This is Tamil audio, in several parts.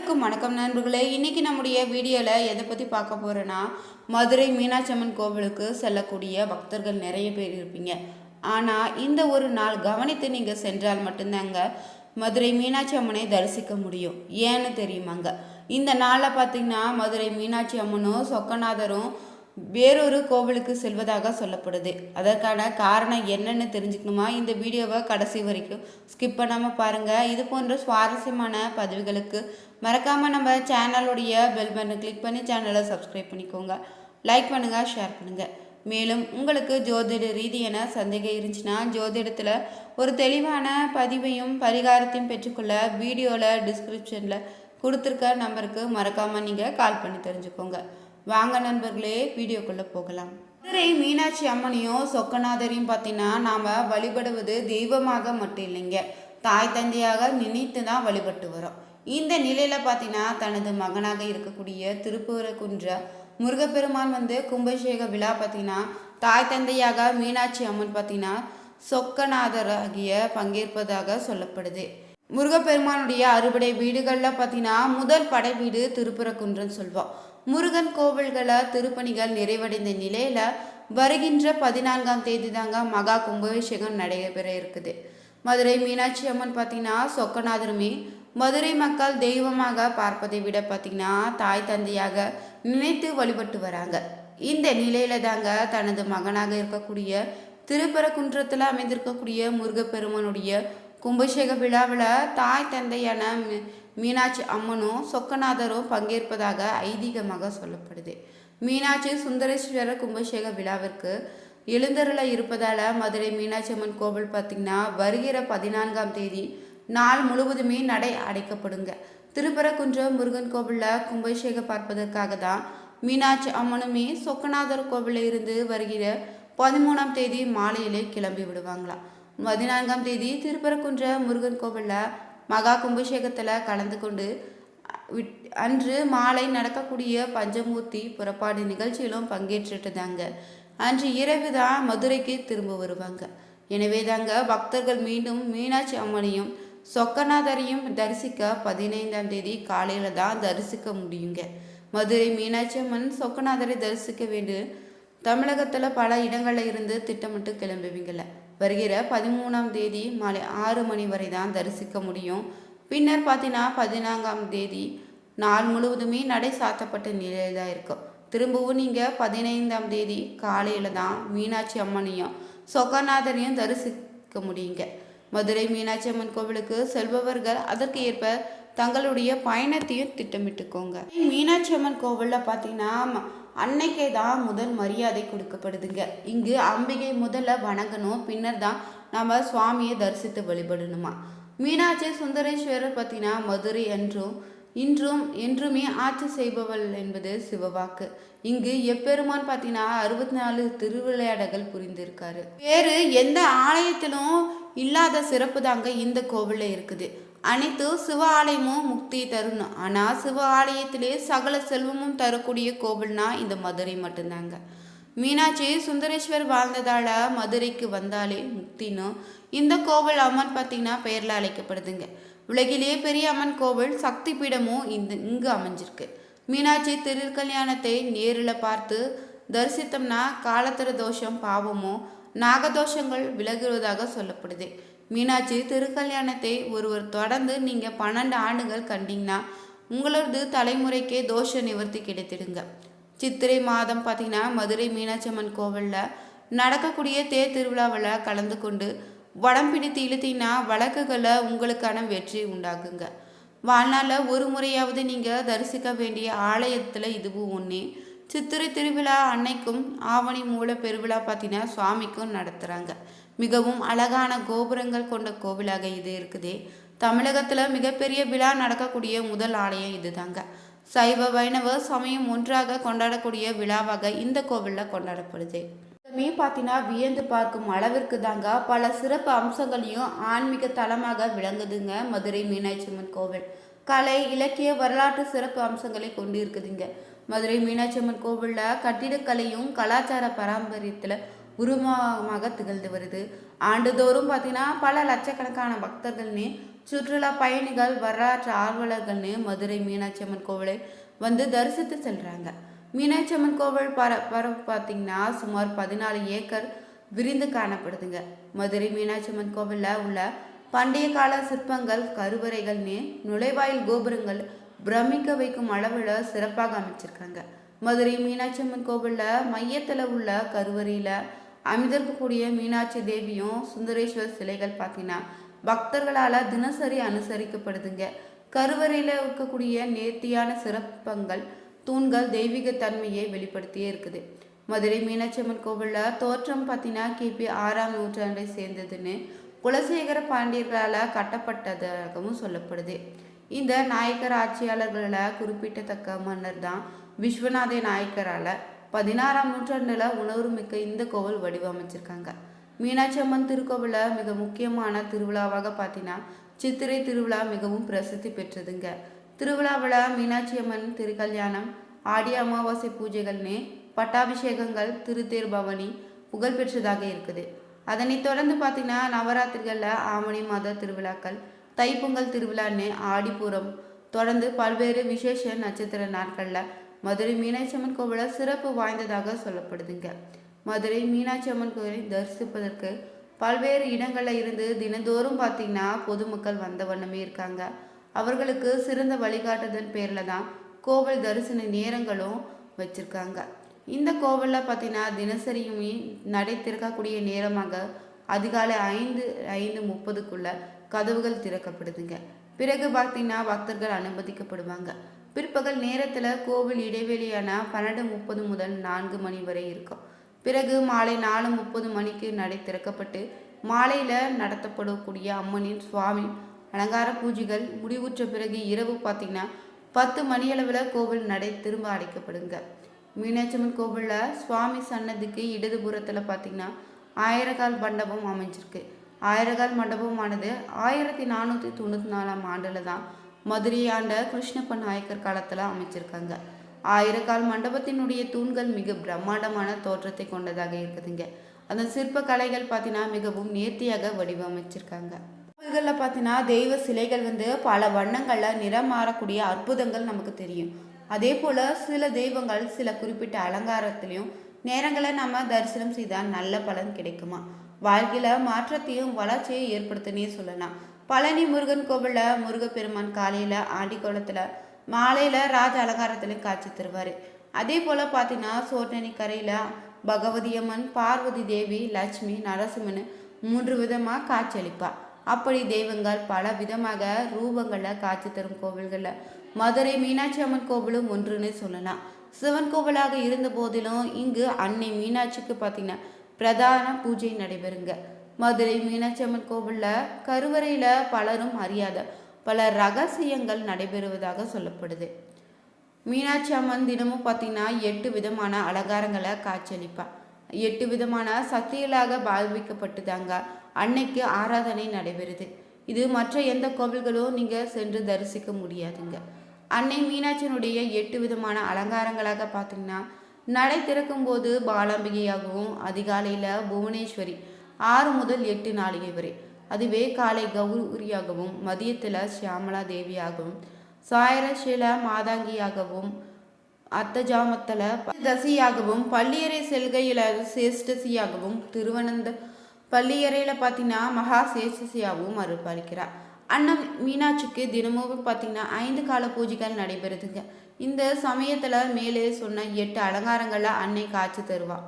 அனைவருக்கும் வணக்கம் நண்பர்களே. இன்றைக்கி நம்முடைய வீடியோவில் எதை பற்றி பார்க்க போகிறோன்னா, மதுரை மீனாட்சி அம்மன் கோவிலுக்கு செல்லக்கூடிய பக்தர்கள் நிறைய பேர் இருப்பீங்க. ஆனால் இந்த ஒரு நாள் கவனித்து நீங்கள் சென்றால் மட்டும்தாங்க மதுரை மீனாட்சி அம்மனை தரிசிக்க முடியும். ஏன்னு தெரியுமாங்க? இந்த நாளில் பார்த்திங்கன்னா மதுரை மீனாட்சி அம்மனும் சொக்கநாதரும் வேறொரு கோவிலுக்கு செல்வதாக சொல்லப்படுது. அதற்கான காரணம் என்னன்னு தெரிஞ்சுக்கணுமா? இந்த வீடியோவை கடைசி வரைக்கும் ஸ்கிப் பண்ணாமல் பாருங்கள். இது போன்ற சுவாரஸ்யமான பதிவுகளுக்கு மறக்காமல் நம்ம சேனலுடைய பெல் பட்டனை கிளிக் பண்ணி சேனலை சப்ஸ்கிரைப் பண்ணிக்கோங்க. லைக் பண்ணுங்கள், ஷேர் பண்ணுங்கள். மேலும் உங்களுக்கு ஜோதிட ரீதியான சந்தேகம் இருந்துச்சுன்னா ஜோதிடத்தில் ஒரு தெளிவான பதிவையும் பரிகாரத்தையும் பெற்றுக்கொள்ள வீடியோவில் டிஸ்கிரிப்ஷனில் கொடுத்துருக்க நம்பருக்கு மறக்காமல் நீங்கள் கால் பண்ணி தெரிஞ்சுக்கோங்க. வாங்க நண்பர்களே, வீடியோக்குள்ளே போகலாம். மதுரை மீனாட்சி அம்மனையும் சொக்கநாதரையும் பார்த்தீங்கன்னா நாம் வழிபடுவது தெய்வமாக மட்டும் இல்லைங்க, தாய் தந்தையாக நினைத்து தான் வழிபட்டு வரோம். இந்த நிலையில் பார்த்தீங்கன்னா தனது மகனாக இருக்கக்கூடிய திருப்பரங்குன்ற முருகப்பெருமான் கும்பாபிஷேக விழா பார்த்தீங்கன்னா தாய் தந்தையாக மீனாட்சி அம்மன் பார்த்தீங்கன்னா சொக்கநாதராகிய பங்கேற்பதாக சொல்லப்படுது. முருகப்பெருமானுடைய அறுபடை வீடுகளில் பார்த்தீங்கன்னா முதல் படை வீடு திருப்பரங்குன்றன்னு சொல்வோம். முருகன் கோவில்களை திருப்பணிகள் நிறைவடைந்த நிலையில் வருகின்ற 14ஆம் தேதி தாங்க மகா கும்பாபிஷேகம் நடைபெற இருக்குது. மதுரை மீனாட்சி அம்மன் பார்த்தீங்கன்னா சொக்கநாதருமே மதுரை மக்கள் தெய்வமாக பார்ப்பதை விட பார்த்தீங்கன்னா தாய் தந்தையாக நினைத்து வழிபட்டு வராங்க. இந்த நிலையில தாங்க தனது மகனாக இருக்கக்கூடிய திருப்பரங்குன்றத்தில் அமைந்திருக்கக்கூடிய முருகப்பெருமானுடைய கும்பாபிஷேக விழாவில் தாய் தந்தையான மீனாட்சி அம்மனும் சொக்கநாதரும் பங்கேற்பதாக ஐதீகமாக சொல்லப்படுது. மீனாட்சி சுந்தரேஸ்வரர் கும்பாபிஷேக விழாவிற்கு எழுந்தருள இருப்பதால் மதுரை மீனாட்சி அம்மன் கோவில் பார்த்திங்கன்னா வருகிற 14ஆம் தேதி நாள் முழுவதுமே நடை அடைக்கப்படுங்க. திருப்பரங்குன்றம் முருகன் கோவிலில் கும்பாபிஷேகம் பார்ப்பதற்காக தான் மீனாட்சி அம்மனுமே சொக்கநாதர் கோவிலில் இருந்து வருகிற 13ஆம் தேதி மாலையிலே கிளம்பி விடுவாங்களாம். 14ஆம் தேதி திருப்பரங்குன்றம் முருகன் கோவிலில் மகா கும்பாபிஷேகத்தில் கலந்து கொண்டு அன்று மாலை நடக்கக்கூடிய பஞ்சமூர்த்தி புறப்பாடு நிகழ்ச்சியிலும் பங்கேற்றுட்டு தாங்க அன்று இரவு தான் மதுரைக்கு திரும்ப வருவாங்க. எனவே தாங்க பக்தர்கள் மீண்டும் மீனாட்சி அம்மனையும் சொக்கநாதரையும் தரிசிக்க 15ஆம் தேதி காலையில் தான் தரிசிக்க முடியுங்க. மதுரை மீனாட்சி அம்மன் சொக்கநாதரை தரிசிக்க வேண்டிய தமிழகத்தில் பல இடங்களில் இருந்து திட்டமிட்டு கிளம்புவீங்கள. வருகிற 13ஆம் தேதி மாலை 6 மணி வரை தான் தரிசிக்க முடியும். பின்னர் பார்த்தீங்கன்னா 14ஆம் தேதி நாள் முழுவதுமே நடை சாத்தப்பட்ட நிலையில் தான் இருக்கும். திரும்பவும் நீங்கள் 15ஆம் தேதி காலையில் தான் மீனாட்சி அம்மனையும் சொக்கநாதரையும் தரிசிக்க முடியுங்க. மதுரை மீனாட்சி அம்மன் கோவிலுக்கு செல்பவர்கள் அதற்கு ஏற்ப தங்களுடைய பயணத்தையும் திட்டமிட்டுக்கோங்க. மீனாட்சி அம்மன் கோவிலில் பார்த்தீங்கன்னா அன்னைக்கே தான் முதல் மரியாதை கொடுக்கப்படுதுங்க. இங்கு அம்பிகை முதல்ல வணங்கணும், பின்னர் தான் நம்ம சுவாமியை தரிசித்து வழிபடணுமா. மீனாட்சி சுந்தரேஸ்வரர் பார்த்தீங்கன்னா மதுரை இன்றும் என்றுமே ஆட்சி செய்பவள் என்பது சிவவாக்கு. இங்கு எப்பெருமான் பார்த்தீங்கன்னா 64 திருவிளையாடல்கள் புரிந்திருக்காரு. வேறு எந்த ஆலயத்திலும் இல்லாத சிறப்பு தாங்க இந்த கோவிலில் இருக்குது. அனைத்து சிவ ஆலயமும் முக்தி தரணும், ஆனால் சிவ ஆலயத்திலே சகல செல்வமும் தரக்கூடிய கோவில்னா இந்த மதுரை மட்டும்தாங்க. மீனாட்சி சுந்தரேஸ்வர் வாழ்ந்ததால் மதுரைக்கு வந்தாலே முக்தினும் இந்த கோவில் அம்மன் பார்த்திங்கன்னா பெயரில் அழைக்கப்படுதுங்க. உலகிலேயே பெரிய அம்மன் கோவில் சக்தி பீடமும் இங்கு அமைஞ்சிருக்கு. மீனாட்சி திருக்கல்யாணத்தை நேரில் பார்த்து தரிசித்தோம்னா காலத்திர தோஷம் பாவமோ நாகதோஷங்கள் விலகுவதாக சொல்லப்படுது. மீனாட்சி திருக்கல்யாணத்தை ஒருவர் தொடர்ந்து நீங்கள் 12 ஆண்டுகள் கண்டிங்கன்னா உங்களது தலைமுறைக்கே தோஷ நிவர்த்தி கிடைத்திடுங்க. சித்திரை மாதம் பார்த்தீங்கன்னா மதுரை மீனாட்சி அம்மன் கோவிலில் நடக்கக்கூடிய தேர் திருவிழாவில் கலந்து கொண்டு வடம் பிடித்து இழுத்தீங்கன்னா வழக்குகளை உங்களுக்கான வெற்றி உண்டாகுங்க. வாழ்நாளில் ஒரு முறையாவது நீங்கள் தரிசிக்க வேண்டிய ஆலயத்தில் இதுவும் ஒன்றே. சித்திரை திருவிழா அன்னைக்கும் ஆவணி மூல பெருவிழா பார்த்தீங்கன்னா சுவாமிக்கும் நடத்துகிறாங்க. மிகவும் அழகான கோபுரங்கள் கொண்ட கோவிலாக இது இருக்குது. தமிழகத்தில் மிகப்பெரிய விழா நடக்கக்கூடிய முதல் ஆலயம் இது தாங்க. சைவ வைணவ சமயம் ஒன்றாக கொண்டாடக்கூடிய விழாவாக இந்த கோவிலில் கொண்டாடப்படுது. பார்த்தீங்கன்னா வியந்து பார்க்கும் அளவிற்கு தாங்க பல சிறப்பு அம்சங்களையும் ஆன்மீக தலமாக விளங்குதுங்க மதுரை மீனாட்சி அம்மன் கோவில். கலை இலக்கிய வரலாற்று சிறப்பு அம்சங்களை கொண்டு இருக்குதுங்க. மதுரை மீனாட்சி அம்மன் கோவிலில் கட்டிடக்கலையும் கலாச்சார பாரம்பரியத்தில் உருவமாக திகழ்ந்து வருது. ஆண்டுதோறும் பார்த்தீங்கன்னா பல லட்சக்கணக்கான பக்தர்கள்னே சுற்றுலா பயணிகள், வரலாற்று ஆர்வலர்கள்னு மதுரை மீனாட்சி அம்மன் கோவிலை வந்து தரிசித்து செல்றாங்க. மீனாட்சி அம்மன் கோவில் பரப்பு பார்த்தீங்கன்னா சுமார் 14 ஏக்கர் விரிந்து காணப்படுதுங்க. மதுரை மீனாட்சி அம்மன் கோவிலில் உள்ள பண்டைய கால சிற்பங்கள், கருவறைகள்னு நுழைவாயில் கோபுரங்கள் பிரமிக்க வைக்கும் அளவில் சிறப்பாக அமைச்சிருக்காங்க. மதுரை மீனாட்சி அம்மன் கோவிலில் மையத்தில் உள்ள கருவறையில் அமைந்திருக்கக்கூடிய மீனாட்சி தேவியும் சுந்தரேஸ்வர் சிலைகள் பார்த்தீங்கன்னா பக்தர்களால் தினசரி அனுசரிக்கப்படுதுங்க. கருவறையில் இருக்கக்கூடிய நேர்த்தியான சிறப்பங்கள், தூண்கள் தெய்வீக தன்மையை வெளிப்படுத்தியே இருக்குது. மதுரை மீனாட்சி அம்மன் கோவிலில் தோற்றம் பார்த்தீங்கன்னா கிபி 6ஆம் நூற்றாண்டை சேர்ந்ததுன்னு குலசேகர பாண்டியர்களால் கட்டப்பட்டதாகவும் சொல்லப்படுது. இந்த நாயக்கர் ஆட்சியாளர்களில் குறிப்பிடத்தக்க மன்னர் தான் விஸ்வநாத நாயக்கரால் 16ஆம் நூற்றாண்டில் உணர்வுமிக்க இந்த கோவில் வடிவமைச்சிருக்காங்க. மீனாட்சி அம்மன் திருக்கோவிலில் மிக முக்கியமான திருவிழாவாக பார்த்தீங்கன்னா சித்திரை திருவிழா மிகவும் பிரசித்தி பெற்றதுங்க. திருவிழாவில் மீனாட்சி அம்மன் திருக்கல்யாணம், ஆடி அமாவாசை பூஜைகள்னு பட்டாபிஷேகங்கள், திருத்தேர் பவனி புகழ்பெற்றதாக இருக்குது. அதனைத் தொடர்ந்து பார்த்தீங்கன்னா நவராத்திரிகளில் ஆவணி மாத திருவிழாக்கள், தைப்பொங்கல் திருவிழான்னு ஆடிப்பூரம் தொடர்ந்து பல்வேறு விசேஷ நட்சத்திர நாட்களில் மதுரை மீனாட்சி அம்மன் கோவிலில் சிறப்பு வாய்ந்ததாக சொல்லப்படுதுங்க. மதுரை மீனாட்சி அம்மன் கோவிலை தரிசிப்பதற்கு பல்வேறு இடங்களில் இருந்து தினந்தோறும் பார்த்தீங்கன்னா பொதுமக்கள் வந்த வண்ணமே இருக்காங்க. அவர்களுக்கு சிறந்த வழிகாட்டுதல் பேரில் தான் கோவில் தரிசன நேரங்களும் வச்சுருக்காங்க. இந்த கோவிலில் பார்த்தீங்கன்னா தினசரியுமே நடை திறக்கக்கூடிய நேரமாக அதிகாலை 5:30க்குள்ள கதவுகள் திறக்கப்படுதுங்க. பிறகு பார்த்தீங்கன்னா பக்தர்கள் அனுமதிக்கப்படுவாங்க. பிற்பகல் நேரத்தில் கோவில் இடைவெளியான 12:30 முதல் 4 மணி வரை இருக்கும். பிறகு மாலை 4:30 மணிக்கு நடை திறக்கப்பட்டு மாலையில் நடத்தப்படக்கூடிய அம்மனின் சுவாமி அலங்கார பூஜைகள் முடிவுற்ற பிறகு இரவு பார்த்தீங்கன்னா 10 மணியளவில் கோவில் நடை திரும்ப அடைக்கப்படுங்க. மீனாட்சி அம்மன் கோவிலில் சுவாமி சன்னதிக்கு இடதுபுறத்தில் பார்த்தீங்கன்னா ஆயிரகால் மண்டபம் அமைஞ்சிருக்கு. ஆயிரகால் மண்டபமானது 1494ஆம் ஆண்டில் தான் மதுரை ஆண்ட கிருஷ்ணப்ப நாயக்கர் காலத்தில் அமைச்சிருக்காங்க. ஆயிரக்கால் மண்டபத்தினுடைய தூண்கள் மிக பிரம்மாண்டமான தோற்றத்தை கொண்டதாக இருக்குதுங்க. அந்த சிற்ப கலைகள் பார்த்தீங்கன்னா மிகவும் நேர்த்தியாக வடிவமைச்சிருக்காங்க. கோவில்களில் பார்த்தீங்கன்னா தெய்வ சிலைகள் வந்து பல வண்ணங்களில் நிறம் மாறக்கூடிய அற்புதங்கள் நமக்கு தெரியும். அதே போல் சில தெய்வங்கள் சில குறிப்பிட்ட அலங்காரத்திலையும் நேரங்களை நம்ம தரிசனம் செய்தால் நல்ல பலன் கிடைக்குமா, வாழ்க்கையில் மாற்றத்தையும் வளர்ச்சியை ஏற்படுத்தினே சொல்லலாம். பழனி முருகன் கோவிலில் முருகப்பெருமான் காலையில் ஆண்டிக்கோலத்தில், மாலையில் ராஜ அலங்காரத்திலையும் காட்சி தருவார். அதே போல் பார்த்தீங்கன்னா சோட்டனி கரையில் பகவதி அம்மன், பார்வதி தேவி, லட்சுமி, நரசிம்மன் 3 விதமாக காட்சியளிப்பார். அப்படி தெய்வங்கள் பல விதமாக ரூபங்களில் காட்சி தரும் கோவில்களில் மதுரை மீனாட்சி அம்மன் கோவிலும் ஒன்றுன்னு சொல்லலாம். சிவன் கோவிலாக இருந்த போதிலும் இங்கு அன்னை மீனாட்சிக்கு பார்த்தீங்கன்னா பிரதான பூஜை நடைபெறுங்க. மதுரை மீனாட்சி அம்மன் கோவிலில் கருவறையில் பலரும் அறியாத பல ரகசியங்கள் நடைபெறுவதாக சொல்லப்படுது. மீனாட்சி அம்மன் தினமும் பார்த்தீங்கன்னா 8 விதமான அலங்காரங்களை காட்சியளிப்பாள். 8 விதமான சக்திகளாக பாவிக்கப்பட்டுதாங்க அன்னைக்கு ஆராதனை நடைபெறுது. இது மற்ற எந்த கோவில்களும் நீங்கள் சென்று தரிசிக்க முடியாதுங்க. அன்னை மீனாட்சியினுடைய 8 விதமான அலங்காரங்களாக பார்த்தீங்கன்னா நடை திறக்கும் போது பாலாம்பிகையாகவும், அதிகாலையில் புவனேஸ்வரி 6 முதல் 8 நாளிகை வரை, அதுவே காலை கௌரியாகவும், மதியத்தில் சியாமலா தேவியாகவும், சாயரசீல மாதாங்கியாகவும், அத்தஜாமத்தில் தசியாகவும், பள்ளியறை செல்கையில் சேஷ்டசியாகவும், திருவனந்த பள்ளியறையில் பார்த்தீங்கன்னா மகா சேஷ்டசியாகவும் அருள்பாலிக்கிறார். அன்னம் மீனாட்சிக்கு தினமும் பார்த்தீங்கன்னா 5 கால பூஜைகள் நடைபெறுதுங்க. இந்த சமயத்தில் மேலே சொன்ன 8 அலங்காரங்களில் அன்னை காட்சி தருவாள்.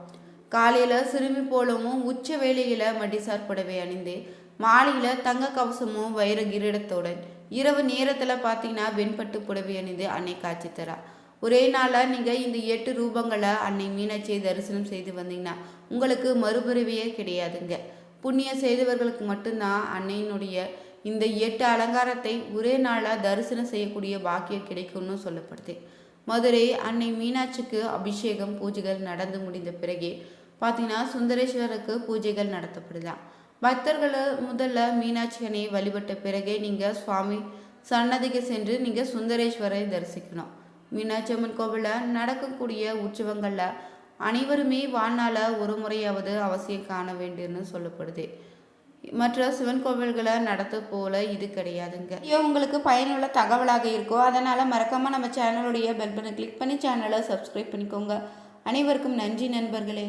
காலையில் சிறுமி போலவும், உச்ச வேளையில் மடிசார் புடவை அணிந்து, மாலையில் தங்க கவசமும் வைர கிரீடத்துடன், இரவு நேரத்தில் பார்த்தீங்கன்னா வெண்பட்டு புடவை அணிந்து அன்னை காட்சி தரா. ஒரே நாளில் நீங்கள் இந்த 8 ரூபங்களை அன்னை மீனாட்சியை தரிசனம் செய்து வந்தீங்கன்னா உங்களுக்கு மறுபிறவியே கிடையாதுங்க. புண்ணியம் செய்தவர்களுக்கு மட்டும்தான் அன்னையினுடைய இந்த 8 அலங்காரத்தை ஒரே நாளாக தரிசனம் செய்யக்கூடிய பாக்கியம் கிடைக்கும்னு சொல்லப்படுது. மதுரை அன்னை மீனாட்சிக்கு அபிஷேகம் பூஜைகள் நடந்து முடிந்த பிறகே பார்த்தீங்கன்னா சுந்தரேஸ்வருக்கு பூஜைகள் நடத்தப்படுதான். பக்தர்கள் முதல்ல மீனாட்சி அன்னையை வழிபட்ட பிறகே நீங்கள் சுவாமி சன்னதிக்கு சென்று நீங்கள் சுந்தரேஸ்வரை தரிசிக்கணும். மீனாட்சி அம்மன் கோவிலில் நடக்கக்கூடிய உற்சவங்களில் அனைவருமே வாழ்நாள ஒரு முறையாவது அவசியம் காண வேண்டும்னு சொல்லப்படுது. மற்ற சிவன் கோவில்களை நடத்து போல இது கிடையாதுங்க. உங்களுக்கு பயனுள்ள தகவலாக இருக்கும். அதனால் மறக்காமல் நம்ம சேனலுடைய பெல் பட்டனை கிளிக் பண்ணி சேனலை சப்ஸ்கிரைப் பண்ணிக்கோங்க. அனைவருக்கும் நன்றி நண்பர்களே.